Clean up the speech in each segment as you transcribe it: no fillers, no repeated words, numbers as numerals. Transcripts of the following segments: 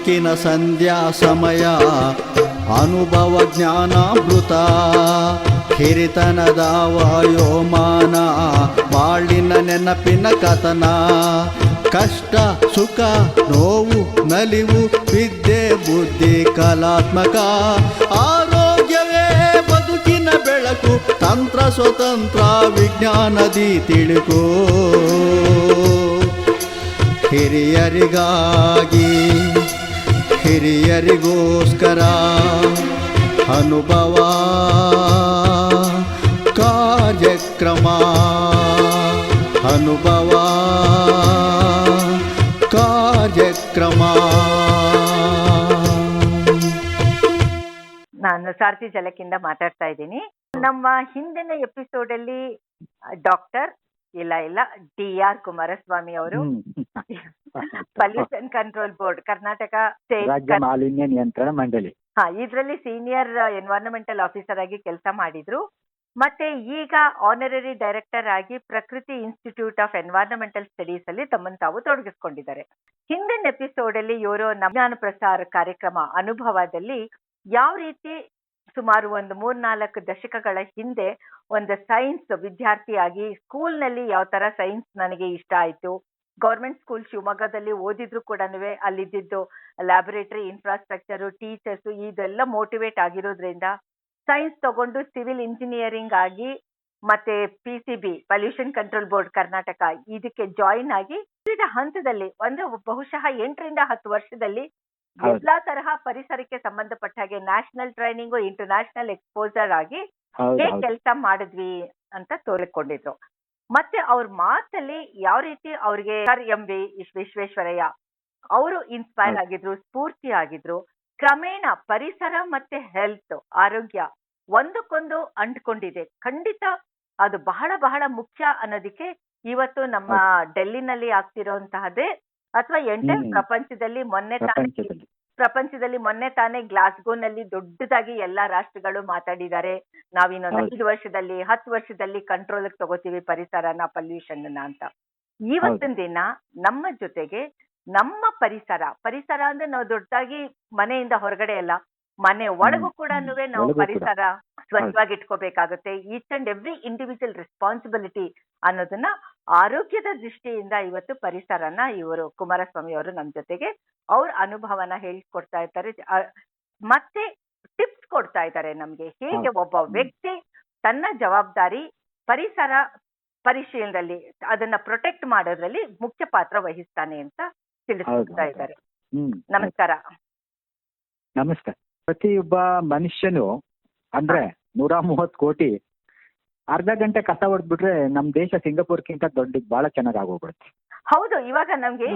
ಬೆಳಕಿನ ಸಂಧ್ಯಾ ಸಮಯ ಅನುಭವ ಜ್ಞಾನಾಮೃತ ಹಿರಿತನದ ವಾಯೋಮಾನ ಬಾಳಿನ ನೆನಪಿನ ಕಥನ ಕಷ್ಟ ಸುಖ ನೋವು ನಲಿವು ವಿದ್ಯೆ ಬುದ್ಧಿ ಕಲಾತ್ಮಕ ಆರೋಗ್ಯವೇ ಬದುಕಿನ ಬೆಳಕು ತಂತ್ರ ಸ್ವತಂತ್ರ ವಿಜ್ಞಾನದಿ ತಿಳುಕು ಹಿರಿಯರಿಗಾಗಿ ಹಿರಿಯರಿಗೋಸ್ಕರ ಅನುಭವ ಕಾರ್ಯಕ್ರಮ ಅನುಭವ ಕಾರ್ಯಕ್ರಮ. ನಾನು ಸಾರಥಿ ಜಲಕಿಂದ ಮಾತಾಡ್ತಾ ಇದ್ದೀನಿ. ನಮ್ಮ ಹಿಂದಿನ ಎಪಿಸೋಡ್ ಅಲ್ಲಿ ಡಾಕ್ಟರ್ ಇಲ್ಲ ಡಿ.ಆರ್. ಕುಮಾರಸ್ವಾಮಿ ಅವರು ಪೊಲ್ಯೂಷನ್ ಕಂಟ್ರೋಲ್ ಬೋರ್ಡ್ ಕರ್ನಾಟಕ ರಾಜ್ಯ ಮಾಲಿನ್ಯ ನಿಯಂತ್ರಣ ಮಂಡಳಿ ಇದರಲ್ಲಿ ಸೀನಿಯರ್ ಎನ್ವೈರನ್ಮೆಂಟಲ್ ಆಫೀಸರ್ ಆಗಿ ಕೆಲಸ ಮಾಡಿದ್ರು. ಮತ್ತೆ ಈಗ ಆನರರಿ ಡೈರೆಕ್ಟರ್ ಆಗಿ ಪ್ರಕೃತಿ ಇನ್ಸ್ಟಿಟ್ಯೂಟ್ ಆಫ್ ಎನ್ವೈರನ್ಮೆಂಟಲ್ ಸ್ಟಡೀಸ್ ಅಲ್ಲಿ ತಮ್ಮನ್ನು ತಾವು ತೊಡಗಿಸ್ಕೊಂಡಿದ್ದಾರೆ. ಹಿಂದಿನ ಎಪಿಸೋಡ್ ಅಲ್ಲಿ ಇವರು ವಿಜ್ಞಾನ ಪ್ರಸಾರ ಕಾರ್ಯಕ್ರಮ ಅನುಭವದಲ್ಲಿ ಯಾವ ರೀತಿ ಸುಮಾರು ಒಂದು 3-4 ದಶಕಗಳ ಹಿಂದೆ ಒಂದು ಸೈನ್ಸ್ ವಿದ್ಯಾರ್ಥಿಯಾಗಿ ಸ್ಕೂಲ್ನಲ್ಲಿ ಯಾವ ತರ ಸೈನ್ಸ್ ನನಗೆ ಇಷ್ಟ ಆಯ್ತು, ಗೌರ್ಮೆಂಟ್ ಸ್ಕೂಲ್ ಶಿವಮೊಗ್ಗದಲ್ಲಿ ಓದಿದ್ರು ಕೂಡ ಅಲ್ಲಿದ್ದು ಲ್ಯಾಬೊರೇಟರಿ ಇನ್ಫ್ರಾಸ್ಟ್ರಕ್ಚರ್ ಟೀಚರ್ಸ್ ಇದೆಲ್ಲ ಮೋಟಿವೇಟ್ ಆಗಿರೋದ್ರಿಂದ ಸೈನ್ಸ್ ತಗೊಂಡು ಸಿವಿಲ್ ಇಂಜಿನಿಯರಿಂಗ್ ಆಗಿ ಮತ್ತೆ PCB pollution control board Karnataka ಇದಕ್ಕೆ ಜಾಯಿನ್ ಆಗಿ ವಿವಿಧ ಹಂತದಲ್ಲಿ ಒಂದು ಬಹುಶಃ 8-10 ವರ್ಷದಲ್ಲಿ ಎಲ್ಲಾ ತರಹ ಪರಿಸರಕ್ಕೆ ಸಂಬಂಧಪಟ್ಟ ಹಾಗೆ ನ್ಯಾಷನಲ್ ಟ್ರೈನಿಂಗ್ ಇಂಟರ್ನ್ಯಾಷನಲ್ ಎಕ್ಸ್ಪೋಜರ್ ಆಗಿ ಹೇಗೆ ಕೆಲಸ ಮಾಡಿದ್ವಿ ಅಂತ ತೋರಿಕೊಂಡಿದ್ರು. ಮತ್ತೆ ಅವ್ರ ಮಾತಲ್ಲಿ ಯಾವ ರೀತಿ ಅವ್ರಿಗೆ ಸರ್ MV ವಿಶ್ವೇಶ್ವರಯ್ಯ ಅವರು ಇನ್ಸ್ಪೈರ್ ಆಗಿದ್ರು, ಸ್ಫೂರ್ತಿ ಆಗಿದ್ರು. ಕ್ರಮೇಣ ಪರಿಸರ ಮತ್ತೆ ಹೆಲ್ತ್ ಆರೋಗ್ಯ ಒಂದಕ್ಕೊಂದು ಅಂಟ್ಕೊಂಡಿದೆ. ಖಂಡಿತ ಅದು ಬಹಳ ಬಹಳ ಮುಖ್ಯ ಅನ್ನೋದಕ್ಕೆ ಇವತ್ತು ನಮ್ಮ ಡೆಲ್ಲಿನಲ್ಲಿ ಆಗ್ತಿರೋಂತಹದ್ದೇ ಅಥವಾ ಎಂಟೈರ್ ಪ್ರಪಂಚದಲ್ಲಿ ಮೊನ್ನೆ ತಾನೇ ಗ್ಲಾಸ್ಗೋನಲ್ಲಿ ದೊಡ್ಡದಾಗಿ ಎಲ್ಲಾ ರಾಷ್ಟ್ರಗಳು ಮಾತಾಡಿದ್ದಾರೆ. ನಾವಿನ್ನೊಂದು 5 ವರ್ಷದಲ್ಲಿ 10 ವರ್ಷದಲ್ಲಿ ಕಂಟ್ರೋಲ್ ತಗೋತೀವಿ ಪರಿಸರನ ಪೊಲ್ಯೂಷನ್ ಅಂತ. ಇವತ್ತಿನ ದಿನ ನಮ್ಮ ಜೊತೆಗೆ ನಮ್ಮ ಪರಿಸರ ಅಂದ್ರೆ ನಾವು ದೊಡ್ಡದಾಗಿ ಮನೆಯಿಂದ ಹೊರಗಡೆ ಅಲ್ಲ, ಮನೆ ಒಳಗೂ ಕೂಡ ನಾವು ಪರಿಸರ ಸ್ವಚ್ಛವಾಗಿ ಇಟ್ಕೋಬೇಕಾಗುತ್ತೆ. Each and every individual responsibility ಅನ್ನೋದನ್ನ ಆರೋಗ್ಯದ ದೃಷ್ಟಿಯಿಂದ ಇವತ್ತು ಪರಿಸರನ ಇವರು ಕುಮಾರಸ್ವಾಮಿ ಅವರು ನಮ್ಮ ಜೊತೆಗೆ ಅವ್ರ ಅನುಭವನ ಹೇಳಿಕೊಡ್ತಾ ಇರ್ತಾರೆ. ಮತ್ತೆ ಟಿಪ್ಸ್ ಕೊಡ್ತಾ ಇದ್ದಾರೆ ನಮ್ಗೆ ಹೇಗೆ ಒಬ್ಬ ವ್ಯಕ್ತಿ ತನ್ನ ಜವಾಬ್ದಾರಿ ಪರಿಸರ ಪರಿಶೀಲನೆಯಲ್ಲಿ ಅದನ್ನ ಪ್ರೊಟೆಕ್ಟ್ ಮಾಡೋದ್ರಲ್ಲಿ ಮುಖ್ಯ ಪಾತ್ರ ವಹಿಸ್ತಾನೆ ಅಂತ ತಿಳಿಸ್ತಾ ಇದ್ದಾರೆ. ನಮಸ್ಕಾರ. ನಮಸ್ಕಾರ. ಪ್ರತಿಯೊಬ್ಬ ಮನುಷ್ಯನು ಅಂದ್ರೆ 130 ಕೋಟಿ ಅರ್ಧ ಗಂಟೆ ಕಸ ಹೊಡೆದ್ಬಿಟ್ರೆ ನಮ್ ದೇಶ ಸಿಂಗಾಪುರ್ಕ್ಕಿಂತ ದೊಡ್ಡ ಬಹಳ ಚೆನ್ನಾಗಿ ಆಗೋಗ್ಬಿಡುತ್ತೆ. ಹೌದು. ಇವಾಗ ನಮ್ಗೆ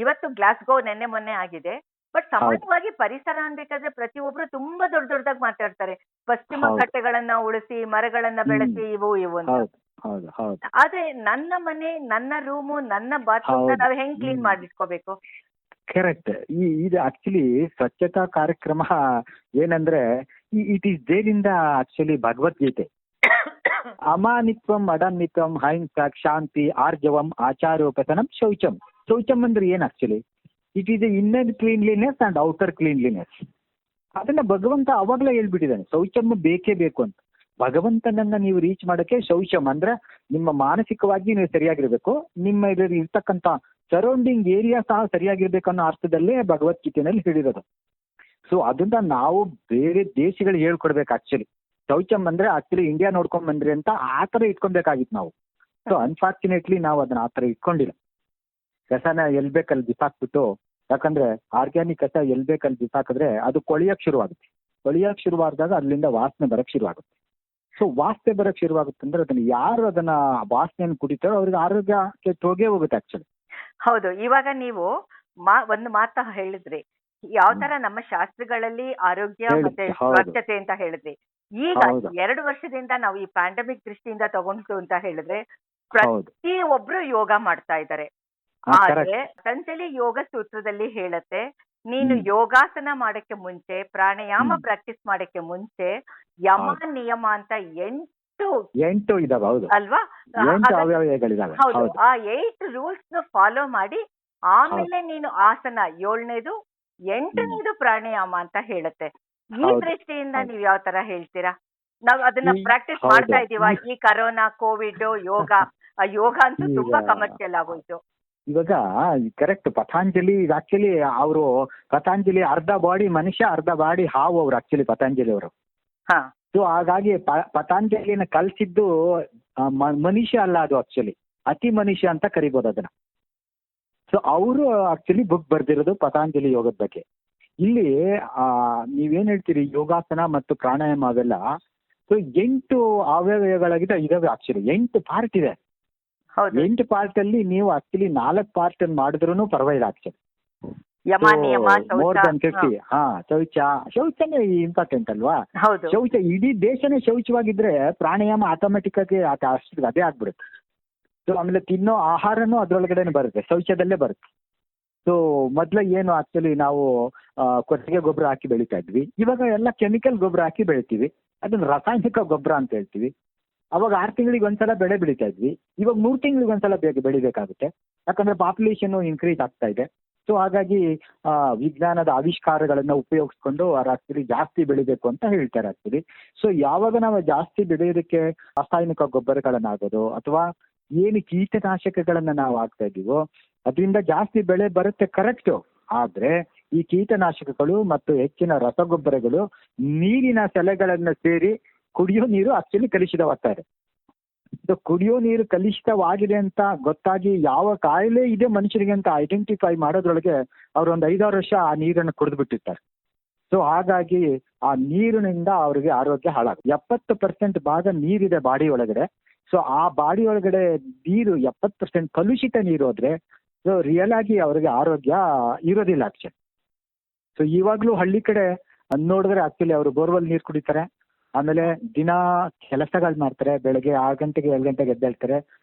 ಇವತ್ತು ಗ್ಲಾಸ್ಗೋ ನೆನ್ನೆ ಮೊನ್ನೆ ಆಗಿದೆ. ಬಟ್ ಸಾಮಾನ್ಯವಾಗಿ ಪರಿಸರ ಅನ್ಬೇಕಾದ್ರೆ ಪ್ರತಿಯೊಬ್ರು ತುಂಬಾ ದೊಡ್ಡದಾಗಿ ಮಾತಾಡ್ತಾರೆ. ಪಶ್ಚಿಮ ಘಟ್ಟಗಳನ್ನ ಉಳಿಸಿ ಮರಗಳನ್ನ ಬೆಳೆಸಿ ಇವು ಆದ್ರೆ ನನ್ನ ಮನೆ ನನ್ನ ರೂಮು ನನ್ನ ಬಾತ್ರೂಮ್ ನಾವ್ ಹೆಂಗ್ ಕ್ಲೀನ್ ಮಾಡಿಟ್ಕೋಬೇಕು? ಕರೆಕ್ಟ್. ಇದು ಆಕ್ಚುಲಿ ಸ್ವಚ್ಛತಾ ಕಾರ್ಯಕ್ರಮ ಏನಂದ್ರೆ ಇಟ್ ಈಸ್ ದೇರಿಂದ ಆಕ್ಚುಲಿ ಭಗವದ್ಗೀತೆ. ಅಮಾನಿತ್ವಂ ಅಡನ್ನಿತ್ವಂ ಅಹಿಂಸಾ ಶಾಂತಿ ಆರ್ಜವಂ ಆಚಾರ್ಯೋಪತನಂ ಶೌಚಂ. ಶೌಚಂ ಅಂದ್ರೆ ಏನ್ actually? It is inner cleanliness and outer cleanliness. ಅದನ್ನ ಭಗವಂತ ಅವಾಗ್ಲೇ ಹೇಳ್ಬಿಟ್ಟಿದ್ದಾನೆ, ಶೌಚಂ ಬೇಕೇ ಬೇಕು ಅಂತ. ಭಗವಂತನನ್ನ ನೀವು ರೀಚ್ ಮಾಡಕ್ಕೆ ಶೌಚಂ ಅಂದ್ರೆ ನಿಮ್ಮ ಮಾನಸಿಕವಾಗಿ ನೀವು ಸರಿಯಾಗಿರ್ಬೇಕು, ನಿಮ್ಮ ಇದರಲ್ಲಿ ಇರ್ತಕ್ಕಂಥ ಸರೌಂಡಿಂಗ್ ಏರಿಯಾ ಸಹ ಸರಿಯಾಗಿರ್ಬೇಕು ಅನ್ನೋ ಅರ್ಥದಲ್ಲೇ ಭಗವದ್ಗೀತೆನಲ್ಲಿ ಹೇಳಿರೋದು. ಸೊ ಅದನ್ನ ನಾವು ಬೇರೆ ದೇಶಗಳಿಗೆ ಹೇಳ್ಕೊಡ್ಬೇಕು. ಆಕ್ಚುಲಿ ಶೌಚಂ ಅಂದ್ರೆ ಆಕ್ಚುಲಿ ಇಂಡಿಯಾ ನೋಡ್ಕೊಂಡ್ ಬಂದ್ರಿ ಅಂತ ಆತರ ಇಟ್ಕೊಬೇಕಾಗಿತ್ತು ನಾವು. ಸೊ ಅನ್ಫಾರ್ಚುನೇಟ್ಲಿ ನಾವು ಅದನ್ನ ಆತರ ಇಟ್ಕೊಂಡಿಲ್ಲ. ಕಸನ ಎಲ್ ಬೇಕಲ್ಲಿ ಬಿಸಾಕ್ಬಿಟ್ಟು, ಯಾಕಂದ್ರೆ ಆರ್ಗ್ಯಾನಿಕ್ ಕಸ ಎಲ್ ಬೇಕಲ್ಲಿ ಬಿಸಾಕಿದ್ರೆ ಅದು ಕೊಳಿಯಕ್ ಶುರುವಾಗುತ್ತೆ. ಕೊಳಿಯಕ್ ಶುರುವಾದಾಗ ಅಲ್ಲಿಂದ ವಾಸನೆ ಬರಕ್ ಶುರುವಾಗುತ್ತೆ. ಸೊ ವಾಸನೆ ಬರಕ್ ಶುರುವಾಗುತ್ತೆ ಅಂದ್ರೆ ಅದನ್ನ ಯಾರು ಅದನ್ನ ವಾಸನೆಯನ್ನು ಕುಡಿತಾರೋ ಅವ್ರಿಗೆ ಆರೋಗ್ಯಕ್ಕೆ ಹೋಗೇ ಹೋಗುತ್ತೆ ಆಕ್ಚುಲಿ. ಹೌದು. ಇವಾಗ ನೀವು ಒಂದು ಮಾತ ಹೇಳಿದ್ರಿ, ಯಾವ ತರ ನಮ್ಮ ಶಾಸ್ತ್ರಗಳಲ್ಲಿ ಆರೋಗ್ಯ ಮತ್ತೆ ಸ್ವಚ್ಛತೆ ಅಂತ ಹೇಳಿದ್ರಿ. ಈಗ 2 ವರ್ಷದಿಂದ ನಾವು ಈ ಪ್ಯಾಂಡಮಿಕ್ ದೃಷ್ಟಿಯಿಂದ ತಗೊಂಡು ಅಂತ ಹೇಳಿದ್ರೆ ಪ್ರತಿ ಒಬ್ರು ಯೋಗ ಮಾಡ್ತಾ ಇದ್ದಾರೆ. ಆದ್ರೆ ಪತಂಜಲಿ ಯೋಗ ಸೂತ್ರದಲ್ಲಿ ಹೇಳತ್ತೆ, ನೀನು ಯೋಗಾಸನ ಮಾಡಕ್ಕೆ ಮುಂಚೆ ಪ್ರಾಣಾಯಾಮ ಪ್ರಾಕ್ಟೀಸ್ ಮಾಡಕ್ಕೆ ಮುಂಚೆ ಯಮ ನಿಯಮ ಅಂತ 8 ಇದಾವೆ ಅಲ್ವಾ? ಹೌದು. ಆ 8 ರೂಲ್ಸ್ ಫಾಲೋ ಮಾಡಿ ಆಮೇಲೆ ನೀನು ಆಸನ 7ನೇದು ಎಂಟನೇದು ಪ್ರಾಣಾಯಾಮ ಅಂತ ಹೇಳುತ್ತೆ. ಈ ಹೌದು, ದೃಷ್ಟಿಯಿಂದ ಹೌದು. ನೀವು ಯಾವ ತರ ಹೇಳ್ತೀರಾ? ನಾವ್ ಅದನ್ನ ಈ- ಪ್ರಾಕ್ಟೀಸ್ ಹೌದು. ಮಾಡ್ತಾ ಇದೀವ? ಈ ಕರೋನಾ, ಕೋವಿಡ್, ಯೋಗ, ಆ ಯೋಗ ಅಂತೂ ಈಗ ತುಂಬಾ ಕಮರ್ಷಿಯಲ್ ಆಗೋಯ್ತು. ಇವಾಗ ಕರೆಕ್ಟ್. ಪತಂಜಲಿ ಆಕ್ಚುಲಿ ಅವರು ಪತಂಜಲಿ ಅರ್ಧ ಬಾಡಿ ಮನುಷ್ಯ ಅರ್ಧ ಬಾಡಿ ಹಾವು ಅವರು ಆಕ್ಚುಲಿ ಪತಂಜಲಿ ಅವರು. ಹಾ, ಸೊ ಹಾಗಾಗಿ ಪತಂಜಲಿನ ಕಲ್ಸಿದ್ದು ಮನುಷ್ಯ ಅಲ್ಲ, ಅದು ಆಕ್ಚುಲಿ ಅತಿ ಮನುಷ್ಯ ಅಂತ ಕರಿಬೋದು ಅದನ್ನ. ಸೊ ಅವರು ಆಕ್ಚುಲಿ ಬುಕ್ ಬರ್ದಿರೋದು ಪತಂಜಲಿ ಯೋಗದ ಬಗ್ಗೆ. ಇಲ್ಲಿ ನೀವೇನ್ ಹೇಳ್ತೀರಿ ಯೋಗಾಸನ ಮತ್ತು ಪ್ರಾಣಾಯಾಮ ಅವೆಲ್ಲ, ಸೊ 8 ಅವಯವಗಳಾಗಿದೆ ಇದಾವೆ. ಆಕ್ಚುಲಿ 8 ಪಾರ್ಟ್ ಇದೆ. ಹೌದು. 8 ಪಾರ್ಟ್ ಅಲ್ಲಿ ನೀವು ಆಕ್ಚುಲಿ 4 ಪಾರ್ಟ್ ಮಾಡಿದ್ರು ಪರವಾಗಿಲ್ಲ ಆಕ್ಚುಲಿ. ಯಮ, ನಿಯಮ, ಮೋರ್ ಶೌಚ. ದನ್ 50. ಶೌಚನೇ ಇಂಪಾರ್ಟೆಂಟ್ ಅಲ್ವಾ? ಹೌದು. ಶೌಚ ಇಡೀ ದೇಶನೇ ಶೌಚವಾಗಿದ್ರೆ ಪ್ರಾಣಾಯಾಮ ಆಟೋಮೆಟಿಕ್ ಆಗಿ ಅಷ್ಟು ಅದೇ ಆಗ್ಬಿಡುತ್ತೆ. ಸೊ ಆಮೇಲೆ ತಿನ್ನೋ ಆಹಾರನೂ ಅದ್ರೊಳಗಡೆನೆ ಬರುತ್ತೆ, ಶೌಚದಲ್ಲೇ ಬರುತ್ತೆ. ಸೊ ಮೊದ್ಲ ಏನು ಆಕ್ಚುಲಿ ನಾವು ಕೊಟ್ಟಿಗೆ ಗೊಬ್ಬರ ಹಾಕಿ ಬೆಳಿತಾ ಇದ್ವಿ, ಇವಾಗ ಎಲ್ಲ ಕೆಮಿಕಲ್ ಗೊಬ್ಬರ ಹಾಕಿ ಬೆಳಿತೀವಿ. ಅದನ್ನ ರಾಸಾಯನಿಕ ಗೊಬ್ಬರ ಅಂತ ಹೇಳ್ತೀವಿ. ಅವಾಗ 6 ತಿಂಗಳಿಗೆ ಒಂದ್ಸಲ ಬೆಳೆ ಬೆಳಿತಾ ಇದ್ವಿ, ಇವಾಗ 3 ತಿಂಗಳಿಗೆ ಒಂದ್ಸಲ ಬೆಳಿಬೇಕಾಗುತ್ತೆ. ಯಾಕಂದ್ರೆ ಪಾಪ್ಯುಲೇಷನ್ ಇನ್ಕ್ರೀಸ್ ಆಗ್ತಾ ಇದೆ. ಸೊ ಹಾಗಾಗಿ ವಿಜ್ಞಾನದ ಆವಿಷ್ಕಾರಗಳನ್ನ ಉಪಯೋಗಿಸ್ಕೊಂಡು ಆಕ್ಚುಲಿ ಜಾಸ್ತಿ ಬೆಳಿಬೇಕು ಅಂತ ಹೇಳ್ತಾರೆ ಆಕ್ಚುಲಿ. ಸೊ ಯಾವಾಗ ನಾವು ಜಾಸ್ತಿ ಬೆಳೆಯೋದಕ್ಕೆ ರಾಸಾಯನಿಕ ಗೊಬ್ಬರಗಳನ್ನಾಗೋದು ಅಥವಾ ಏನು ಕೀಟನಾಶಕಗಳನ್ನ ನಾವು ಹಾಕ್ತಾ ಇದೀವೋ ಅದರಿಂದ ಜಾಸ್ತಿ ಬೆಳೆ ಬರುತ್ತೆ, ಕರೆಕ್ಟು. ಆದ್ರೆ ಈ ಕೀಟನಾಶಕಗಳು ಮತ್ತು ಹೆಚ್ಚಿನ ರಸಗೊಬ್ಬರಗಳು ನೀರಿನ ಸೆಲೆಗಳನ್ನ ಸೇರಿ ಕುಡಿಯೋ ನೀರು ಆಕ್ಚುಲಿ ಕಲುಷಿತವಾಗ್ತಾ ಇದೆ. ಸೊ ಕುಡಿಯೋ ನೀರು ಕಲುಷಿತವಾಗಿದೆ ಅಂತ ಗೊತ್ತಾಗಿ ಯಾವ ಕಾಯಿಲೆ ಇದೆ ಮನುಷ್ಯರಿಗೆ ಅಂತ ಐಡೆಂಟಿಫೈ ಮಾಡೋದ್ರೊಳಗೆ ಅವ್ರು ಒಂದು 5-6 ವರ್ಷ ಆ ನೀರನ್ನು ಕುಡಿದು ಬಿಟ್ಟಿರ್ತಾರೆ. ಸೊ ಹಾಗಾಗಿ ಆ ನೀರಿನಿಂದ ಅವ್ರಿಗೆ ಆರೋಗ್ಯ ಹಾಳಾಗುತ್ತೆ. 70% ಭಾಗ ನೀರಿದೆ ಬಾಡಿ ಒಳಗಡೆ. ಸೊ ಆ ಬಾಡಿ ಒಳಗಡೆ ನೀರು 70% ಕಲುಷಿತ ನೀರು ಹೋದ್ರೆ ಸೊ ರಿಯಲ್ ಆಗಿ ಅವ್ರಿಗೆ ಆರೋಗ್ಯ ಇರೋದಿಲ್ಲ ಆಕ್ಚುಲಿ. ಸೊ ಇವಾಗ್ಲೂ ಹಳ್ಳಿ ಕಡೆ ನೋಡಿದ್ರೆ ಆಕ್ಚುಲಿ ಅವರು ಬೋರ್ವೆಲ್ ನೀರು ಕುಡಿತಾರೆ, ಆಮೇಲೆ ದಿನ ಕೆಲಸಗಳು ಮಾಡ್ತಾರೆ, ಬೆಳಗ್ಗೆ 6 ಗಂಟೆಗೆ 7 ಗಂಟೆಗೆ ಎದ್ದೇಳ್ತಾರೆ.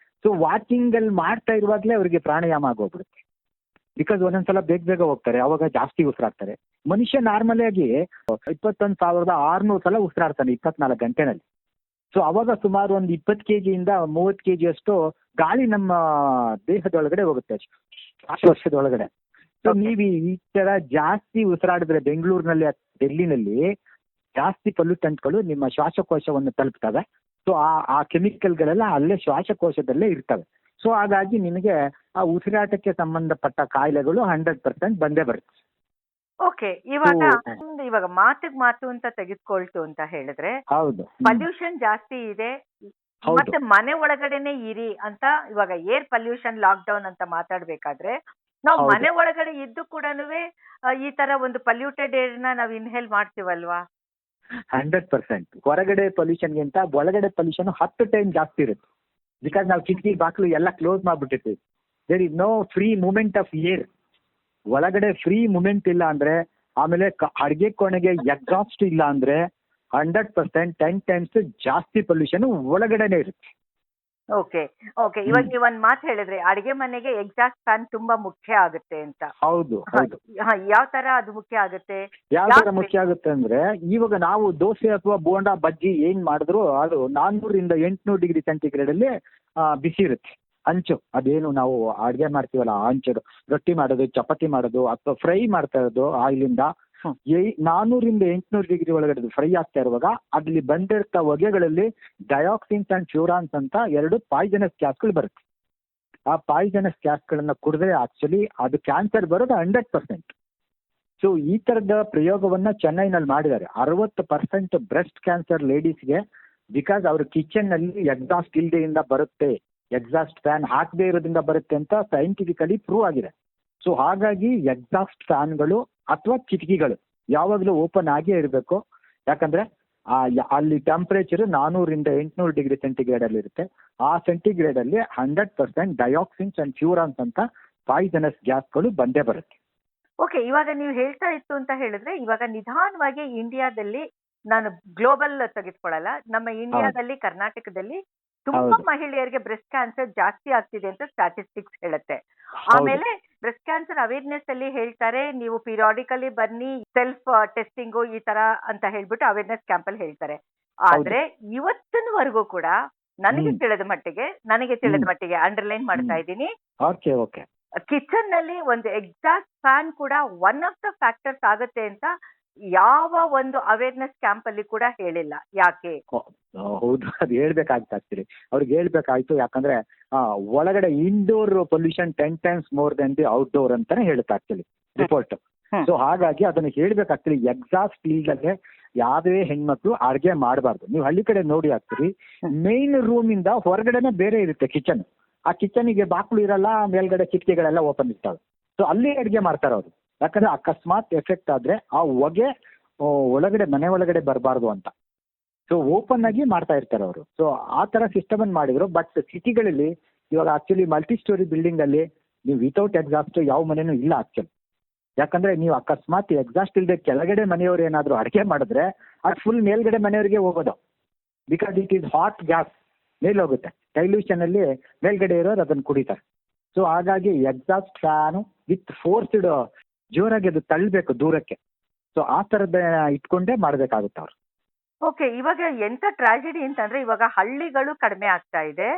ಸೊ ವಾಕಿಂಗ್ ಅಲ್ಲಿ ಮಾಡ್ತಾ ಇರುವಾಗಲೇ ಅವರಿಗೆ ಪ್ರಾಣಾಯಾಮ ಆಗೋಗ್ಬಿಡುತ್ತೆ. ಬಿಕಾಸ್ ಒಂದೊಂದ್ಸಲ ಬೇಗ ಹೋಗ್ತಾರೆ, ಅವಾಗ ಜಾಸ್ತಿ ಉಸಿರಾಡ್ತಾರೆ. ಮನುಷ್ಯ ನಾರ್ಮಲ್ ಆಗಿ 21,600 ಸಲ ಉಸಿರಾಡ್ತಾನೆ 24 ಗಂಟೆನಲ್ಲಿ. ಸೊ ಅವಾಗ ಸುಮಾರು ಒಂದು 20 kg-ಯಿಂದ 30 kg ಅಷ್ಟು ಗಾಳಿ ನಮ್ಮ ದೇಹದೊಳಗಡೆ ಹೋಗುತ್ತೆ ಶ್ವಾಸಕೋಶದೊಳಗಡೆ. ಸೊ ನೀವು ಈ ತರ ಜಾಸ್ತಿ ಉಸಿರಾಡಿದ್ರೆ ಬೆಂಗಳೂರಿನಲ್ಲಿ ಡೆಲ್ಲಿನಲ್ಲಿ ಜಾಸ್ತಿ ಪೊಲ್ಯೂಟೆಂಟ್ಗಳು ನಿಮ್ಮ ಶ್ವಾಸಕೋಶವನ್ನು ತಲುಪ್ತವೆ. ಸೊ ಆ ಕೆಮಿಕಲ್ಗಳೆಲ್ಲ ಅಲ್ಲೇ ಶ್ವಾಸಕೋಶದಲ್ಲೇ ಇರ್ತವೆ. ಸೊ ಹಾಗಾಗಿ ನಿಮಗೆ ಆ ಉಸಿರಾಟಕ್ಕೆ ಸಂಬಂಧಪಟ್ಟ ಕಾಯಿಲೆಗಳು 100% ಬಂದೇ ಬರುತ್ತೆ. ಓಕೆ, ಇವಾಗ ಮಾತಿಗೆ ಮಾತು ಅಂತ ತೆಗೆದುಕೊಳ್ತು ಅಂತ ಹೇಳಿದ್ರೆ ಹೌದು, ಪೊಲ್ಯೂಷನ್ ಜಾಸ್ತಿ ಇದೆ, ಹೌದು. ಮತ್ತೆ ಮನೆ ಒಳಗಡೆನೆ ಇರಿ ಅಂತ ಇವಾಗ ಏರ್ ಪೊಲ್ಯೂಷನ್ ಲಾಕ್ಡೌನ್ ಅಂತ ಮಾತಾಡ್ಬೇಕಾದ್ರೆ ನಾವು ಹೌದು. ಮನೆ ಒಳಗಡೆ ಇದ್ದು ಕೂಡ ಈ ತರ ಒಂದು ಪೊಲ್ಯೂಟೆಡ್ ಏರ್ ನ ನಾವು ಇನ್ಹೇಲ್ ಮಾಡ್ತೀವಲ್ವಾ? 100%. ಹೊರಗಡೆ ಪೊಲ್ಯೂಷನ್ಗಿಂತ ಒಳಗಡೆ ಪೊಲ್ಯೂಷನ್ 10 ಟೈಮ್ ಜಾಸ್ತಿ ಇರುತ್ತೆ. ಬಿಕಾಸ್ ನಾವು ಕಿಟಕಿ ಬಾಕ್ಲು ಎಲ್ಲ ಕ್ಲೋಸ್ ಮಾಡ್ಬಿಟ್ಟಿರ್ತೀವಿ. There is no free movement of air. ಒಳಗಡೆ ಫ್ರೀ ಮೂವ್ಮೆಂಟ್ ಇಲ್ಲ ಅಂದ್ರೆ, ಆಮೇಲೆ ಅಡಿಗೆ ಕೋಣೆಗೆ ಎಕ್ಸಾಸ್ಟ್ ಇಲ್ಲ ಅಂದ್ರೆ 100% 10 ಟೈಮ್ಸ್ ಜಾಸ್ತಿ ಪೊಲ್ಯೂಷನ್ ಒಳಗಡೆನೆ ಇರುತ್ತೆ. ಓಕೆ, ಇವಾಗ ನೀವು ಒಂದ್ ಮಾತು ಹೇಳಿದ್ರೆ ಅಡಿಗೆ ಮನೆಗೆ ಎಕ್ಸಾಸ್ಟ್ ಫ್ಯಾನ್ ತುಂಬಾ ಮುಖ್ಯ ಆಗುತ್ತೆ ಅಂತ. ಹೌದು, ಹೌದು. ಯಾವ ತರ ಅದು ಮುಖ್ಯ ಆಗುತ್ತೆ? ಯಾವ ತರ ಮುಖ್ಯ ಆಗುತ್ತೆ ಅಂದ್ರೆ, ಇವಾಗ ನಾವು ದೋಸೆ ಅಥವಾ ಬೋಂಡಾ ಬಜ್ಜಿ ಏನ್ ಮಾಡಿದ್ರು ಅದು 400-800 ಡಿಗ್ರಿ ಸೆಂಟಿಗ್ರೇಡ್ ಅಲ್ಲಿ ಬಿಸಿ ಇರುತ್ತೆ. ಹಂಚು ಅದೇನು ನಾವು ಅಡ್ಗೆ ಮಾಡ್ತೀವಲ್ಲ ಆ ಹಂಚು, ರೊಟ್ಟಿ ಮಾಡೋದು, ಚಪಾತಿ ಮಾಡೋದು ಅಥವಾ ಫ್ರೈ ಮಾಡ್ತಾ ಇರೋದು ಆಯಿಲಿಂದ 400-800 ಡಿಗ್ರಿ ಒಳಗಡೆ ಫ್ರೈ ಆಗ್ತಾ ಇರುವಾಗ ಅದ್ರಲ್ಲಿ ಬಂದಿರ್ತಾ ಹೊಗೆಗಳಲ್ಲಿ ಡಯಾಕ್ಸಿನ್ಸ್ ಅಂಡ್ ಫ್ಯೂರಾನ್ಸ್ ಅಂತ 2 ಪಾಯ್ಸನಸ್ ಗ್ಯಾಸ್ಗಳು ಬರುತ್ತೆ. ಆ ಪಾಯ್ಸನಸ್ ಗ್ಯಾಸ್ಗಳನ್ನ ಕುಡಿದ್ರೆ ಆಕ್ಚುಲಿ ಅದು ಕ್ಯಾನ್ಸರ್ ಬರೋದು 100%. ಸೊ ಈ ತರದ ಪ್ರಯೋಗವನ್ನ ಚೆನ್ನೈನಲ್ಲಿ ಮಾಡಿದ್ದಾರೆ. 60% ಬ್ರೆಸ್ಟ್ ಕ್ಯಾನ್ಸರ್ ಲೇಡೀಸ್ಗೆ ಬಿಕಾಸ್ ಅವ್ರ ಕಿಚನ್ ನಲ್ಲಿ ಎಕ್ಸಾಸ್ಟ್ ಇಲ್ದೆಯಿಂದ ಬರುತ್ತೆ, ಎಕ್ಸಾಸ್ಟ್ ಫ್ಯಾನ್ ಹಾಕದೇ ಇರೋದ್ರಿಂದ ಬರುತ್ತೆ ಅಂತ ಸೈಂಟಿಫಿಕಲಿ ಪ್ರೂವ್ ಆಗಿದೆ. ಸೊ ಹಾಗಾಗಿ ಎಕ್ಸಾಸ್ಟ್ ಫ್ಯಾನ್ಗಳು ಅಥವಾ ಕಿಟಕಿಗಳು ಯಾವಾಗಲೂ ಓಪನ್ ಆಗೇ ಇರಬೇಕು. ಯಾಕಂದ್ರೆ ಅಲ್ಲಿ ಟೆಂಪರೇಚರ್ 400-800 ಡಿಗ್ರಿ ಸೆಂಟಿಗ್ರೇಡ್ ಅಲ್ಲಿ ಇರುತ್ತೆ. ಆ ಸೆಂಟಿಗ್ರೇಡ್ ಅಲ್ಲಿ 100% ಡಯಾಕ್ಸಿನ್ಸ್ ಅಂಡ್ ಫ್ಯೂರಾನ್ಸ್ ಅಂತ ಪಾಯ್ಸನಸ್ ಗ್ಯಾಸ್ಗಳು ಬಂದೇ ಬರುತ್ತೆ. ಓಕೆ, ಇವಾಗ ನೀವು ಹೇಳ್ತಾ ಇತ್ತು ಅಂತ ಹೇಳಿದ್ರೆ ಇವಾಗ ನಿಧಾನವಾಗಿ ಇಂಡಿಯಾದಲ್ಲಿ, ನಾನು ಗ್ಲೋಬಲ್ ತೆಗೆದುಕೊಳ್ಳಲ್ಲ, ನಮ್ಮ ಇಂಡಿಯಾದಲ್ಲಿ ಕರ್ನಾಟಕದಲ್ಲಿ ತುಂಬಾ ಮಹಿಳೆಯರಿಗೆ ಬ್ರೆಸ್ಟ್ ಕ್ಯಾನ್ಸರ್ ಜಾಸ್ತಿ ಆಗ್ತಿದೆ ಅಂತ ಸ್ಟಾಟಿಸ್ಟಿಕ್ಸ್ ಹೇಳುತ್ತೆ. ಆಮೇಲೆ ಬ್ರೆಸ್ಟ್ ಕ್ಯಾನ್ಸರ್ ಅವೇರ್ನೆಸ್ ಅಲ್ಲಿ ಹೇಳ್ತಾರೆ, ನೀವು ಪಿರಿಯಾಡಿಕಲಿ ಬನ್ನಿ, ಸೆಲ್ಫ್ ಟೆಸ್ಟಿಂಗು ಈ ತರ ಅಂತ ಹೇಳ್ಬಿಟ್ಟು ಅವೇರ್ನೆಸ್ ಕ್ಯಾಂಪ್ ಅಲ್ಲಿ ಹೇಳ್ತಾರೆ. ಆದ್ರೆ ಇವತ್ತಿನವರೆಗೂ ಕೂಡ ನನಗೆ ತಿಳಿದ ಮಟ್ಟಿಗೆ ಅಂಡರ್ಲೈನ್ ಮಾಡ್ತಾ ಇದ್ದೀನಿ, ಕಿಚನ್ ನಲ್ಲಿ ಒಂದು ಎಕ್ಸಾಸ್ಟ್ ಫ್ಯಾನ್ ಕೂಡ ಒನ್ ಆಫ್ ದ ಫ್ಯಾಕ್ಟರ್ಸ್ ಆಗುತ್ತೆ ಅಂತ ಯಾವ ಒಂದು ಅವೇರ್ನೆಸ್ ಕ್ಯಾಂಪ್ ಅಲ್ಲಿ ಕೂಡ ಹೇಳಿಲ್ಲ. ಯಾಕೆ? ಹೌದು, ಅದು ಹೇಳ್ಬೇಕಾಗ್ತು ಆಕ್ಚುಲಿ. ಅವ್ರಿಗೆ ಹೇಳ್ಬೇಕಾಯ್ತು. ಯಾಕಂದ್ರೆ ಒಳಗಡೆ indoor pollution 10 times more than the outdoor ಅಂತಾನೆ ಹೇಳುತ್ತೆ ಆಕ್ಚುಲಿ ರಿಪೋರ್ಟ್. ಸೊ ಹಾಗಾಗಿ ಅದನ್ನ ಹೇಳ್ಬೇಕಾಗ್ತದೆ. ಎಕ್ಸಾಸ್ಟ್ ಇಲ್ದಲೆ ಯಾವ್ದೇ ಹೆಣ್ಮಕ್ಳು ಅಡ್ಗೆ ಮಾಡಬಾರ್ದು. ನೀವು ಹಳ್ಳಿ ಕಡೆ ನೋಡಿ ಆಗ್ತೀರಿ, ಮೇನ್ ರೂಮ್ ಇಂದ ಹೊರಗಡೆನೆ ಬೇರೆ ಇರುತ್ತೆ ಕಿಚನ್. ಆ ಕಿಚನಿಗೆ ಬಾಕ್ಲು ಇರಲ್ಲ, ಮೇಲ್ಗಡೆ ಕಿಟಕಿಗಳೆಲ್ಲ ಓಪನ್ ಇರ್ತಾವೆ. ಸೊ ಅಲ್ಲಿ ಅಡ್ಗೆ ಮಾಡ್ತಾರೆ ಅವರು. ಯಾಕಂದ್ರೆ ಅಕಸ್ಮಾತ್ ಎಫೆಕ್ಟ್ ಆದ್ರೆ ಆ ಹೊಗೆ ಒಳಗಡೆ ಮನೆ ಒಳಗಡೆ ಬರಬಾರ್ದು ಅಂತ. ಸೊ ಓಪನ್ ಆಗಿ ಮಾಡ್ತಾ ಇರ್ತಾರೆ ಅವರು. ಸೊ ಆ ತರ ಸಿಸ್ಟಮ್ ಅನ್ನು ಮಾಡಿದ್ರು. ಬಟ್ ಸಿಟಿಗಳಲ್ಲಿ ಇವಾಗ ಆಕ್ಚುಲಿ ಮಲ್ಟಿ ಸ್ಟೋರಿ ಬಿಲ್ಡಿಂಗ್ ಅಲ್ಲಿ ನೀವು ವಿತೌಟ್ ಎಕ್ಸಾಸ್ಟ್ ಯಾವ ಮನೆನೂ ಇಲ್ಲ ಆಕ್ಚುಲಿ. ಯಾಕಂದ್ರೆ ನೀವು ಅಕಸ್ಮಾತ್ ಎಕ್ಸಾಸ್ಟ್ ಇಲ್ಲದೆ ಕೆಳಗಡೆ ಮನೆಯವರು ಏನಾದ್ರು ಅಡಿಗೆ ಮಾಡಿದ್ರೆ ಅದು ಫುಲ್ ಮೇಲ್ಗಡೆ ಮನೆಯವರಿಗೆ ಹೋಗೋದು. Because it is hot gas ಮೇಲೆ ಹೋಗುತ್ತೆ. ಡೈಲ್ಯೂಷನ್ ಅಲ್ಲಿ ಮೇಲ್ಗಡೆ ಇರೋರು ಅದನ್ನು ಕುಡಿತಾರೆ. ಸೊ ಹಾಗಾಗಿ ಎಕ್ಸಾಸ್ಟ್ ಫ್ಯಾನು ವಿತ್ ಫೋರ್ಸ್ಡ್ ಜೋರಾಗಿ ಅದು ತಳ್ಳಬೇಕು ದೂರಕ್ಕೆ. ಸೊ ಆ ತರದ ಇಟ್ಕೊಂಡೇ ಮಾಡ್ಬೇಕಾಗುತ್ತೆ ಅವ್ರು. ಓಕೆ, ಇವಾಗ ಎಂತ ಟ್ರಾಜಿಡಿ ಅಂತಂದ್ರೆ ಇವಾಗ ಹಳ್ಳಿಗಳು ಕಡಿಮೆ ಆಗ್ತಾ ಇದೆ.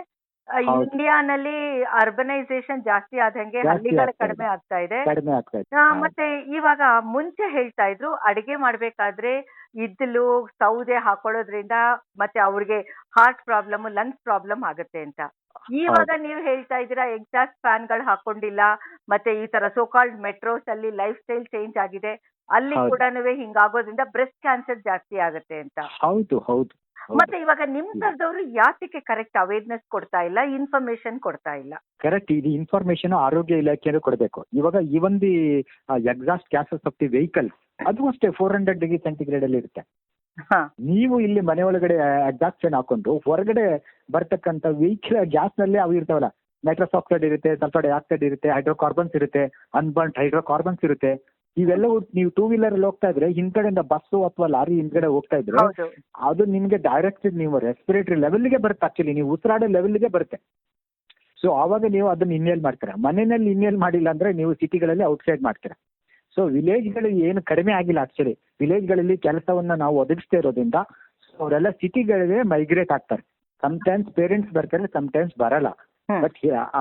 ಹೌದು. ಇಂಡಿಯಾನಲ್ಲಿ ಅರ್ಬನೈಸೇಷನ್ ಜಾಸ್ತಿ ಆದಂಗೆ ಜಾಸ್ತಿ ಹಳ್ಳಿಗಳು ಆಗ್ತಾ ಇದೆ. ಕಡಿಮೆ ಆಗ್ತಾ ಇದೆ. ಕಡಿಮೆ ಆಗ್ತಾ ಇದೆ. ಮತ್ತೆ ಇವಾಗ ಮುಂಚೆ ಹೇಳ್ತಾ ಇದ್ರು ಅಡಿಗೆ ಮಾಡ್ಬೇಕಾದ್ರೆ ಇದ್ದಲು ಸೌದೆ ಹಾಕೊಳ್ಳೋದ್ರಿಂದ ಮತ್ತೆ ಅವ್ರಿಗೆ ಹಾರ್ಟ್ ಪ್ರಾಬ್ಲಮ್, ಲಂಗ್ಸ್ ಪ್ರಾಬ್ಲಮ್ ಆಗುತ್ತೆ ಅಂತ. ಇವಾಗ ನೀವು ಹೇಳ್ತಾ ಇದ್ದೀರಾ ಎಕ್ಸಾಸ್ಟ್ ಫ್ಯಾನ್ ಗಳು ಹಾಕೊಂಡಿಲ್ಲ, ಮತ್ತೆ ಈ ತರ ಸೋಕಾಲ್ಡ್ ಮೆಟ್ರೋಸ್ ಅಲ್ಲಿ ಲೈಫ್ ಸ್ಟೈಲ್ ಚೇಂಜ್ ಆಗಿದೆ, ಅಲ್ಲಿ ಹೌದು. ಕೂಡ ಹಿಂಗಾಗೋದ್ರಿಂದ ಬ್ರೆಸ್ಟ್ ಕ್ಯಾನ್ಸರ್ ಜಾಸ್ತಿ ಆಗುತ್ತೆ ಅಂತ. ಹೌದು ಹೌದು ಹೌದು. ಮತ್ತೆ ಇವಾಗ ನಿಮ್ ತರದವರು ಯಾತಕ್ಕೆ ಕರೆಕ್ಟ್ ಅವೇರ್ನೆಸ್ ಕೊಡ್ತಾ ಇಲ್ಲ, ಇನ್ಫಾರ್ಮೇಶನ್ ಕೊಡ್ತಾ ಇಲ್ಲ? ಕರೆಕ್ಟ್. ಇದು ಇನ್ಫಾರ್ಮೇಶನ್ ಆರೋಗ್ಯ ಇಲಾಖೆಯವರು ಕೊಡಬೇಕು. ಇವಾಗ even the exhaust gases of the vehicle ಅದು ಅಷ್ಟೇ 400 ಡಿಗ್ರಿ ಸೆಂಟಿಗ್ರೇಡ್ ಅಲ್ಲಿ ಇರುತ್ತೆ. ನೀವು ಇಲ್ಲಿ ಮನೆ ಒಳಗಡೆ ಎಕ್ಸಾಸ್ಟ್ ಫ್ಯಾನ್ ಹಾಕೊಂಡು ಹೊರಗಡೆ ಬರ್ತಕ್ಕಂಥ ವೆಹಿಕಲ್ ಗ್ಯಾಸ್ ನಲ್ಲಿ ಅವು ಇರ್ತಾವಲ್ಲ, ನೈಟ್ರಸ್ ಆಕ್ಸೈಡ್ ಇರುತ್ತೆ, ಸಲ್ಫರ್ ಡೈಆಕ್ಸೈಡ್ ಇರುತ್ತೆ, ಹೈಡ್ರೋಕಾರ್ಬನ್ಸ್ ಇರುತ್ತೆ, ಅನ್ಬರ್ನ್ಡ್ ಹೈಡ್ರೋಕಾರ್ಬನ್ಸ್ ಇರುತ್ತೆ. ಇವೆಲ್ಲವೂ ನೀವು 2 wheeler ಅಲ್ಲಿ ಹೋಗ್ತಾ ಇದ್ರೆ ಹಿಂದ್ಗಡೆಯಿಂದ ಬಸ್ಸು ಅಥವಾ ಲಾರಿ ಹಿಂದ್ಗಡೆ ಹೋಗ್ತಾ ಇದ್ರೆ ಹೌದು. ಅದು ನಿಮ್ಗೆ ಡೈರೆಕ್ಟ್ ನೀವು ರೆಸ್ಪಿರೇಟರಿ ಲೆವೆಲ್ಗೆ ಬರುತ್ತೆ. ಆಕ್ಚುಲಿ ನೀವು ಉಸಿರಾಡೋ ಲೆವೆಲ್ಗೆ ಬರುತ್ತೆ. ಸೊ ಆವಾಗ ನೀವು ಅದನ್ನ ಇನ್ಹೇಲ್ ಮಾಡ್ತೀರಾ. ಮನೆಯಲ್ಲಿ ಇನ್ಹೇಲ್ ಮಾಡಿಲ್ಲ ಅಂದ್ರೆ ನೀವು ಸಿಟಿಗಳಲ್ಲಿ ಔಟ್ಸೈಡ್ ಮಾಡ್ತೀರಾ. ಸೊ ವಿಲೇಜ್ಗಳು ಏನು ಕಡಿಮೆ ಆಗಿಲ್ಲ ಆಕ್ಚುಲಿ. ವಿಲೇಜ್ಗಳಲ್ಲಿ ಕೆಲಸವನ್ನ ನಾವು ಒದಗಿಸ್ತಾ ಇರೋದ್ರಿಂದ ಅವರೆಲ್ಲ ಸಿಟಿಗಳಿಗೆ ಮೈಗ್ರೇಟ್ ಆಗ್ತಾರೆ. ಸಮ್ಟೈಮ್ಸ್ ಪೇರೆಂಟ್ಸ್ ಬರ್ತಾರೆ, ಸಮ್ಟೈಮ್ಸ್ ಬರಲ್ಲ. ಬಟ್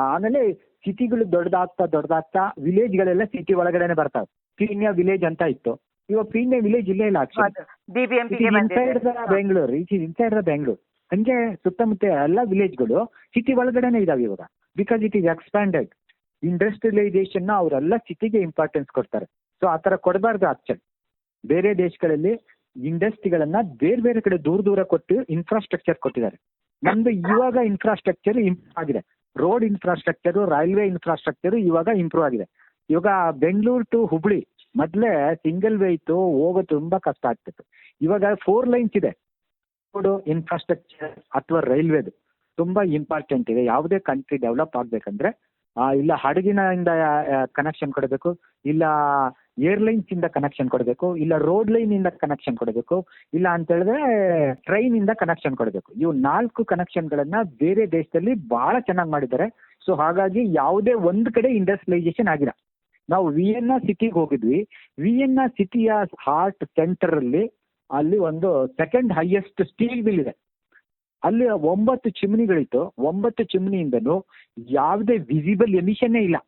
ಆಮೇಲೆ ಸಿಟಿಗಳು ದೊಡ್ಡದಾಗ್ತಾ ವಿಲೇಜ್ಗಳೆಲ್ಲ ಸಿಟಿ ಒಳಗಡೆನೆ ಬರ್ತಾವೆ. ಪೀಣ್ಯ ವಿಲೇಜ್ ಅಂತ ಇತ್ತು, ಇವಾಗ ಪೀಣ್ಯ ವಿಲೇಜ್ ಇಲ್ಲೇ ಇಲ್ಲ actually. Inside the Bengaluru, inside the Bengaluru ಹಂಗೆ ಸುತ್ತಮುತ್ತ ಎಲ್ಲ ವಿಲೇಜ್ಗಳು ಸಿಟಿ ಒಳಗಡೆನೆ ಇದಾವೆ ಇವಾಗ. Because it is expanded. Industrialisation ಅವರೆಲ್ಲ ಸಿಟಿಗೆ ಇಂಪಾರ್ಟೆನ್ಸ್ ಕೊಡ್ತಾರೆ. ಸೊ ಆ ತರ ಕೊಡಬಾರ್ದು ಆಕ್ಚುಲಿ. ಬೇರೆ ದೇಶಗಳಲ್ಲಿ ಇಂಡಸ್ಟ್ರಿಗಳನ್ನ ಬೇರೆ ಬೇರೆ ಕಡೆ ದೂರ ಕೊಟ್ಟು ಇನ್ಫ್ರಾಸ್ಟ್ರಕ್ಚರ್ ಕೊಟ್ಟಿದ್ದಾರೆ. ನಮ್ದು ಇವಾಗ ಇನ್ಫ್ರಾಸ್ಟ್ರಕ್ಚರ್ ಇಂಪ್ರೂವ್ ಆಗಿದೆ. ರೋಡ್ ಇನ್ಫ್ರಾಸ್ಟ್ರಕ್ಚರ್, ರೈಲ್ವೆ ಇನ್ಫ್ರಾಸ್ಟ್ರಕ್ಚರ್ ಇವಾಗ ಇಂಪ್ರೂವ್ ಆಗಿದೆ. ಇವಾಗ ಬೆಂಗಳೂರು ಟು ಹುಬ್ಳಿ ಮೊದಲೇ ಸಿಂಗಲ್ ವೇ ಇತ್ತು, ಹೋಗೋದು ತುಂಬಾ ಕಷ್ಟ ಆಗ್ತಿತ್ತು. ಇವಾಗ 4 lanes ಇದೆ. ರೋಡ್ ಇನ್ಫ್ರಾಸ್ಟ್ರಕ್ಚರ್ ಅಥವಾ ರೈಲ್ವೆದು ತುಂಬಾ ಇಂಪಾರ್ಟೆಂಟ್ ಇದೆ. ಯಾವುದೇ ಕಂಟ್ರಿ ಡೆವಲಪ್ ಆಗ್ಬೇಕಂದ್ರೆ ಇಲ್ಲ ಹಡಗಿನಿಂದ ಕನೆಕ್ಷನ್ ಕೊಡಬೇಕು, ಇಲ್ಲ ಏರ್ಲೈನ್ಸ್ ಇಂದ ಕನೆಕ್ಷನ್ ಕೊಡಬೇಕು, ಇಲ್ಲ ರೋಡ್ ಲೈನ್ ಇಂದ ಕನೆಕ್ಷನ್ ಕೊಡಬೇಕು, ಇಲ್ಲ ಅಂತ ಹೇಳಿದ್ರೆ ಟ್ರೈನ್ ಇಂದ ಕನೆಕ್ಷನ್ ಕೊಡಬೇಕು. ಇವು 4 ಕನೆಕ್ಷನ್ಗಳನ್ನ ಬೇರೆ ದೇಶದಲ್ಲಿ ಬಹಳ ಚೆನ್ನಾಗಿ ಮಾಡಿದ್ದಾರೆ. ಸೊ ಹಾಗಾಗಿ ಯಾವುದೇ ಒಂದು ಕಡೆ ಇಂಡಸ್ಟ್ರಿಯಲೈಸೇಷನ್ ಆಗಿಲ್ಲ. ನಾವು ವಿಯೆನ್ನಾ ಸಿಟಿಗೆ ಹೋಗಿದ್ವಿ. ವಿಯೆನ್ನಾ ಸಿಟಿಯ ಹಾರ್ಟ್ ಸೆಂಟರ್ ಅಲ್ಲಿ ಒಂದು ಸೆಕೆಂಡ್ ಹೈಯೆಸ್ಟ್ ಸ್ಟೀಲ್ ಮಿಲ್ ಇದೆ. ಅಲ್ಲಿ 9 ಚಿಮ್ನಿಗಳಿತ್ತು. 9 ಚಿಮ್ನಿಯಿಂದನೂ ಯಾವುದೇ ವಿಸಿಬಲ್ ಎಮಿಷನ್ನೇ ಇಲ್ಲ.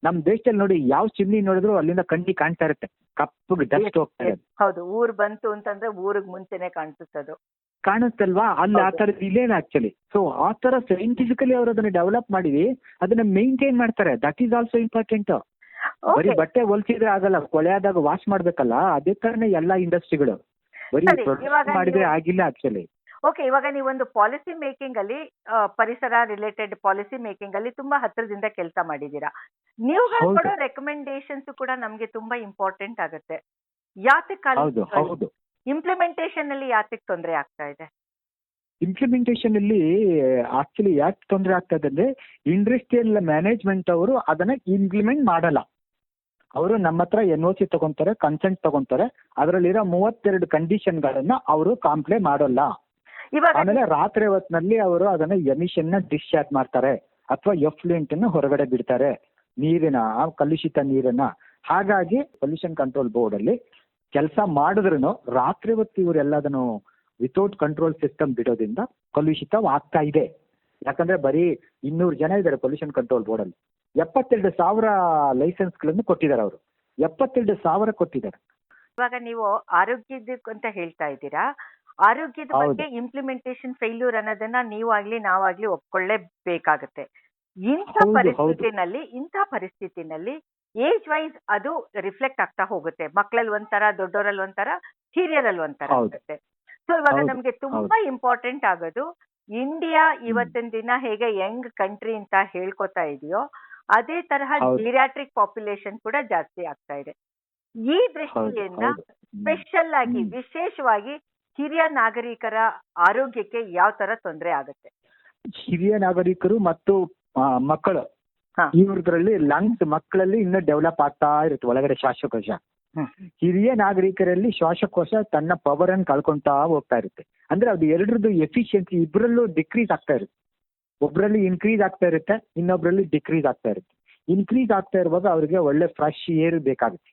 ನಮ್ ದೇಶದಲ್ಲಿ ನೋಡಿ ಯಾವ ಚಿಮ್ನಿ ನೋಡಿದ್ರು ಅಲ್ಲಿಂದ ಕಣ್ಣಿ ಕಾಣ್ತಾ ಇರುತ್ತೆ, ಕಪ್ಪಗೆ ಡಸ್ಟ್ ಹೋಗ್ತಾ ಇದೆ. ಹೌದು, ಊರ್ ಬಂತು ಅಂತಂದ್ರೆ ಊರಿಗೆ ಮುಂಚೆನೆ ಕಾಣಿಸುತ್ತದು. ಕಾಣುತ್ತಲ್ವಾ? ಅಲ್ಲಿ ಆ ತರದ್ ಇಲ್ಲೇನ ಆಕ್ಚುಲಿ. ಸೊ ಆ ತರ ಸೈಂಟಿಫಿಕಲಿ ಅವರು ಅದನ್ನ ಡೆವಲಪ್ ಮಾಡಿ ಅದನ್ನ ಮೇಂಟೈನ್ ಮಾಡ್ತಾರೆ. That is also important. ಬರೀ ಬಟ್ಟೆ ಹೊಲ್ಸಿದ್ರೆ ಆಗಲ್ಲ, ಕೊಳೆ ಆದಾಗ ವಾಶ್ ಮಾಡ್ಬೇಕಲ್ಲ. ಅದೇ ತರನೇ ಎಲ್ಲಾ ಇಂಡಸ್ಟ್ರಿಗಳು ಬರೀ ಪ್ರೊಡಕ್ಟ್ ಮಾಡಿದ್ರೆ ಆಗಿಲ್ಲ ಆಕ್ಚುಲಿ. ಓಕೆ, ಇವಾಗ ನೀವೊಂದು ಪಾಲಿಸಿ ಮೇಕಿಂಗ್ ಅಲ್ಲಿ ಪರಿಸರ ರಿಲೇಟೆಡ್ ಪಾಲಿಸಿ ಮೇಕಿಂಗ್ ಅಲ್ಲಿ ತುಂಬಾ ಹತ್ತಿರದಿಂದ ಕೆಲಸ ಮಾಡಿದೀರಾ. ನೀವು ಕೊಡೋ ರೆಕಮೆಂಡೇಶನ್ಸ್ ಕೂಡ ನಮ್ಗೆ ತುಂಬಾ ಇಂಪಾರ್ಟೆಂಟ್ ಆಗುತ್ತೆ. ಯಾತಕ್ಕೆ ಇಂಪ್ಲಿಮೆಂಟೇಷನ್ ಅಲ್ಲಿ ಯಾತಕ್ಕೆ ತೊಂದರೆ ಆಗ್ತಾ ಇದೆ? ಇಂಪ್ಲಿಮೆಂಟೇಷನ್ ಅಲ್ಲಿ ಆಕ್ಚುಲಿ ಯಾಕೆ ತೊಂದರೆ ಆಗ್ತಾ ಇದೆ ಅಂದ್ರೆ ಇಂಡಸ್ಟ್ರಿಯಲ್ ಮ್ಯಾನೇಜ್ಮೆಂಟ್ ಅವರು ಅದನ್ನ ಇಂಪ್ಲಿಮೆಂಟ್ ಮಾಡಲ್ಲ. ಅವರು ನಮ್ಮ ಹತ್ರ NOC ತಗೊಂತಾರೆ, ಕನ್ಸೆಂಟ್ ತಗೊಂತಾರೆ. ಅದರಲ್ಲಿರೋ 32 ಕಂಡೀಷನ್ಗಳನ್ನ ಅವರು ಕಾಂಪ್ಲೈ ಮಾಡೋಲ್ಲ. ಆಮೇಲೆ ರಾತ್ರಿ ಹೊತ್ತಿನಲ್ಲಿ ಅವರು ಅದನ್ನ ಎಮಿಷನ್ ನ ಡಿಸ್ಚಾರ್ಜ್ ಮಾಡ್ತಾರೆ ಅಥವಾ ಎಫ್ಲುಯೆಂಟ್ ಅನ್ನ ಹೊರಗಡೆ ಬಿಡ್ತಾರೆ, ನೀರಿನ ಕಲುಷಿತ ನೀರನ್ನ. ಹಾಗಾಗಿ ಪೊಲ್ಯೂಷನ್ ಕಂಟ್ರೋಲ್ ಬೋರ್ಡ್ ಅಲ್ಲಿ ಕೆಲಸ ಮಾಡಿದ್ರು ರಾತ್ರಿ ಹೊತ್ತು ಇವರೆಲ್ಲದನ್ನು ವಿತೌಟ್ ಕಂಟ್ರೋಲ್ ಸಿಸ್ಟಮ್ ಬಿಡೋದ್ರಿಂದ ಕಲುಷಿತ ಆಗ್ತಾ ಇದೆ. ಯಾಕಂದ್ರೆ ಬರೀ 200 ಜನ ಇದ್ದಾರೆ ಪೊಲ್ಯೂಷನ್ ಕಂಟ್ರೋಲ್ ಬೋರ್ಡ್ ಅಲ್ಲಿ. 72,000 ಲೈಸೆನ್ಸ್ಗಳನ್ನು ಕೊಟ್ಟಿದ್ದಾರೆ ಅವರು. 72,000 ಕೊಟ್ಟಿದ್ದಾರೆ. ಇವಾಗ ನೀವು ಆರೋಗ್ಯದ ಅಂತ ಹೇಳ್ತಾ ಇದ್ದೀರಾ, ಆರೋಗ್ಯದ ಹೌದು. ಬಗ್ಗೆ ಇಂಪ್ಲಿಮೆಂಟೇಷನ್ ಫೇಲ್ಯೂರ್ ಅನ್ನೋದನ್ನ ನೀವಾಗ್ಲಿ ನಾವಾಗ್ಲಿ ಒಪ್ಕೊಳ್ಳೇಬೇಕಾಗತ್ತೆ. ಇಂಥ ಪರಿಸ್ಥಿತಿನಲ್ಲಿ ಏಜ್ ವೈಸ್ ಅದು ರಿಫ್ಲೆಕ್ಟ್ ಆಗ್ತಾ ಹೋಗುತ್ತೆ. ಮಕ್ಕಳಲ್ಲಿ ಒಂಥರ, ದೊಡ್ಡವರಲ್ಲಿ ಒಂಥರ, ಹಿರಿಯರಲ್ಲಿ ಒಂಥರ ಹೌದು. ಆಗುತ್ತೆ. ಸೊ ಇವಾಗ ಹೌದು. ನಮ್ಗೆ ತುಂಬಾ ಇಂಪಾರ್ಟೆಂಟ್ ಆಗೋದು, ಇಂಡಿಯಾ ಇವತ್ತಿನ ದಿನ ಹೇಗೆ ಯಂಗ್ ಕಂಟ್ರಿ ಅಂತ ಹೇಳ್ಕೊತಾ ಇದೆಯೋ ಅದೇ ತರಹ ಹೌದು. ಜೀರಿಯಾಟ್ರಿಕ್ ಪಾಪ್ಯುಲೇಷನ್ ಕೂಡ ಜಾಸ್ತಿ ಆಗ್ತಾ ಇದೆ. ಈ ದೃಷ್ಟಿಯಿಂದ ಹೌದು. ಸ್ಪೆಷಲ್ ಆಗಿ ವಿಶೇಷವಾಗಿ ಹಿರಿಯ ನಾಗರಿಕರ ಆರೋಗ್ಯಕ್ಕೆ ಯಾವ ತರ ತೊಂದರೆ ಆಗುತ್ತೆ? ಹಿರಿಯ ನಾಗರಿಕರು ಮತ್ತು ಮಕ್ಕಳು, ಹಾ. ಇವ್ರದ್ರಲ್ಲಿ ಲಂಗ್ಸ್ ಮಕ್ಕಳಲ್ಲಿ ಇನ್ನೂ ಡೆವಲಪ್ ಆಗ್ತಾ ಇರುತ್ತೆ ಒಳಗಡೆ ಶ್ವಾಸಕೋಶ. ಹಿರಿಯ ನಾಗರಿಕರಲ್ಲಿ ಶ್ವಾಸಕೋಶ ತನ್ನ ಪವರ್ ಅನ್ನು ಕಳ್ಕೊಂತಾ ಹೋಗ್ತಾ ಇರುತ್ತೆ. ಅಂದ್ರೆ ಅದು ಎರಡರದ್ದು ಎಫಿಷಿಯನ್ಸಿ ಇಬ್ಬರಲ್ಲೂ ಡಿಕ್ರೀಸ್ ಆಗ್ತಾ ಇರುತ್ತೆ. ಒಬ್ಬರಲ್ಲಿ ಇನ್ಕ್ರೀಸ್ ಆಗ್ತಾ ಇರುತ್ತೆ, ಇನ್ನೊಬ್ಬರಲ್ಲಿ ಡಿಕ್ರೀಸ್ ಆಗ್ತಾ ಇರುತ್ತೆ. ಇನ್ಕ್ರೀಸ್ ಆಗ್ತಾ ಇರುವಾಗ ಅವ್ರಿಗೆ ಒಳ್ಳೆ ಫ್ರೆಶ್ ಏರ್ ಬೇಕಾಗುತ್ತೆ.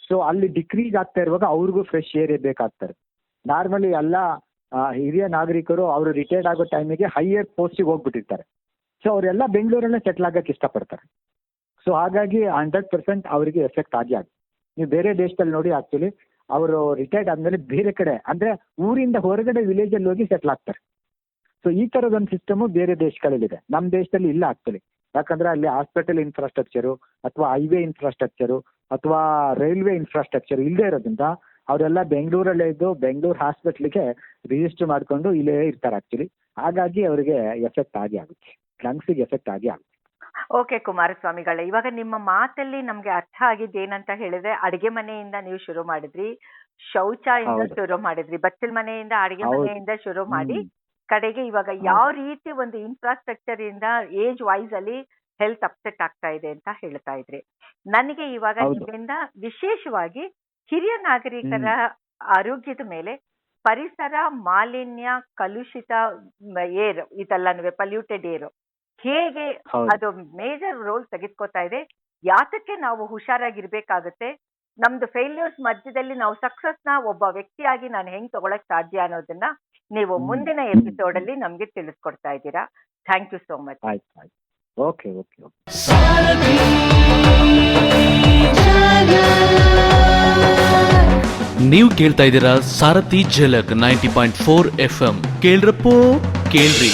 ಸೊ ಅಲ್ಲಿ ಡಿಕ್ರೀಸ್ ಆಗ್ತಾ ಇರುವಾಗ ಅವ್ರಿಗೂ ಫ್ರೆಶ್ ಏರ್ ಬೇಕಾಗ್ತಾ ಇರುತ್ತೆ. ನಾರ್ಮಲಿ ಎಲ್ಲ ಹಿರಿಯ ನಾಗರಿಕರು ಅವರು ರಿಟೈರ್ಡ್ ಆಗೋ ಟೈಮಿಗೆ ಹೈಯರ್ ಪೋಸ್ಟಿಗೆ ಹೋಗ್ಬಿಟ್ಟಿರ್ತಾರೆ. ಸೊ ಅವರೆಲ್ಲ ಬೆಂಗಳೂರಲ್ಲೇ ಸೆಟ್ಲ್ ಆಗಕ್ಕೆ ಇಷ್ಟಪಡ್ತಾರೆ. ಸೊ ಹಾಗಾಗಿ 100% ಅವರಿಗೆ ಎಫೆಕ್ಟ್ ಆಗಿ ಆಗುತ್ತೆ. ನೀವು ಬೇರೆ ದೇಶದಲ್ಲಿ ನೋಡಿ, ಆಕ್ಚುಲಿ ಅವರು ರಿಟೈರ್ಡ್ ಆದ್ಮೇಲೆ ಬೇರೆ ಕಡೆ ಅಂದ್ರೆ ಊರಿಂದ ಹೊರಗಡೆ ವಿಲೇಜ್ ಅಲ್ಲಿ ಹೋಗಿ ಸೆಟ್ಲ್ ಆಗ್ತಾರೆ. ಸೊ ಈ ತರದೊಂದು ಸಿಸ್ಟಮ್ ಬೇರೆ ದೇಶಗಳಲ್ಲಿದೆ, ನಮ್ಮ ದೇಶದಲ್ಲಿ ಇಲ್ಲ ಆಕ್ಚುಲಿ. ಯಾಕಂದ್ರೆ ಅಲ್ಲಿ ಹಾಸ್ಪಿಟಲ್ ಇನ್ಫ್ರಾಸ್ಟ್ರಕ್ಚರು ಅಥವಾ ಹೈವೇ ಇನ್ಫ್ರಾಸ್ಟ್ರಕ್ಚರು ಅಥವಾ ರೈಲ್ವೆ ಇನ್ಫ್ರಾಸ್ಟ್ರಕ್ಚರ್ ಇಲ್ಲದೆ ಇರೋದ್ರಿಂದ ಅವರೆಲ್ಲ ಬೆಂಗಳೂರಲ್ಲೇ ಇದ್ದು ಬೆಂಗಳೂರು ಹಾಸ್ಪಿಟ್ಲಿಗೆ ರಿಜಿಸ್ಟರ್ ಮಾಡ್ಕೊಂಡು ಇಲ್ಲೇ ಇರ್ತಾರೆ ಆಕ್ಚುಲಿ. ಹಾಗಾಗಿ ಅವರಿಗೆ ಎಫೆಕ್ಟ್ ಆಗಿ ಆಗುತ್ತೆ, ಲಂಗ್ಸಿಗೆ ಎಫೆಕ್ಟ್ ಆಗಿ ಆಗುತ್ತೆ. ಓಕೆ ಕುಮಾರಸ್ವಾಮಿಗಳೇ, ಇವಾಗ ನಿಮ್ಮ ಮಾತಲ್ಲಿ ನಮ್ಗೆ ಅರ್ಥ ಆಗಿದ್ದು ಏನಂತ ಹೇಳಿದ್ರೆ, ಅಡಿಗೆ ಮನೆಯಿಂದ ನೀವು ಶುರು ಮಾಡಿದ್ರಿ, ಶೌಚದಿಂದ ಹೌದು. ಶುರು ಮಾಡಿದ್ರಿ, ಬಚ್ಚಲ್ ಮನೆಯಿಂದ ಅಡಿಗೆ ಹೌದು. ಮನೆಯಿಂದ ಶುರು ಮಾಡಿ ಕಡೆಗೆ ಇವಾಗ ಯಾವ ರೀತಿ ಒಂದು ಇನ್ಫ್ರಾಸ್ಟ್ರಕ್ಚರ್ ಇಂದ ಏಜ್ ವೈಸ್ ಅಲ್ಲಿ ಹೆಲ್ತ್ ಅಪ್ಸೆಟ್ ಆಗ್ತಾ ಇದೆ ಅಂತ ಹೇಳ್ತಾ ಇದ್ರಿ. ನನಗೆ ಇವಾಗ ಹೌದು. ನಿಮ್ಮಿಂದ ವಿಶೇಷವಾಗಿ ಹಿರಿಯ ನಾಗರಿಕರ ಆರೋಗ್ಯದ ಮೇಲೆ ಪರಿಸರ ಮಾಲಿನ್ಯ, ಕಲುಷಿತ ಏರ್, ಇದೆಲ್ಲನೂ ಪಲ್ಯೂಟೆಡ್ ಏರ್ ಹೇಗೆ ಹೌದು. ಅದು ಮೇಜರ್ ರೋಲ್ ತೆಗೆದುಕೊತಾ ಇದೆ, ಯಾತಕ್ಕೆ ನಾವು ಹುಷಾರಾಗಿರ್ಬೇಕಾಗತ್ತೆ, ನಮ್ದು ಫೇಲ್ಯೂರ್ಸ್ ಮಧ್ಯದಲ್ಲಿ ನಾವು ಸಕ್ಸಸ್ ನ ಒಬ್ಬ ವ್ಯಕ್ತಿಯಾಗಿ ನಾನು ಹೆಂಗ್ ತಗೊಳಕ್ ಸಾಧ್ಯ ಅನ್ನೋದನ್ನ ನೀವು ಮುಂದಿನ ಎಪಿಸೋಡ್ ಅಲ್ಲಿ ನಮ್ಗೆ ತಿಳಿಸ್ಕೊಡ್ತಾ ಇದ್ದೀರಾ. Thank you so much. ಆಯ್ತು. ಓಕೆ. ನೀವು ಕೇಳ್ತಾ ಇದ್ದೀರಾ ಸಾರಥಿ ಝಲಕ್ 90.4 FM. ಕೇಳ್ರಪ್ಪೋ ಕೇಳ್ರಿ.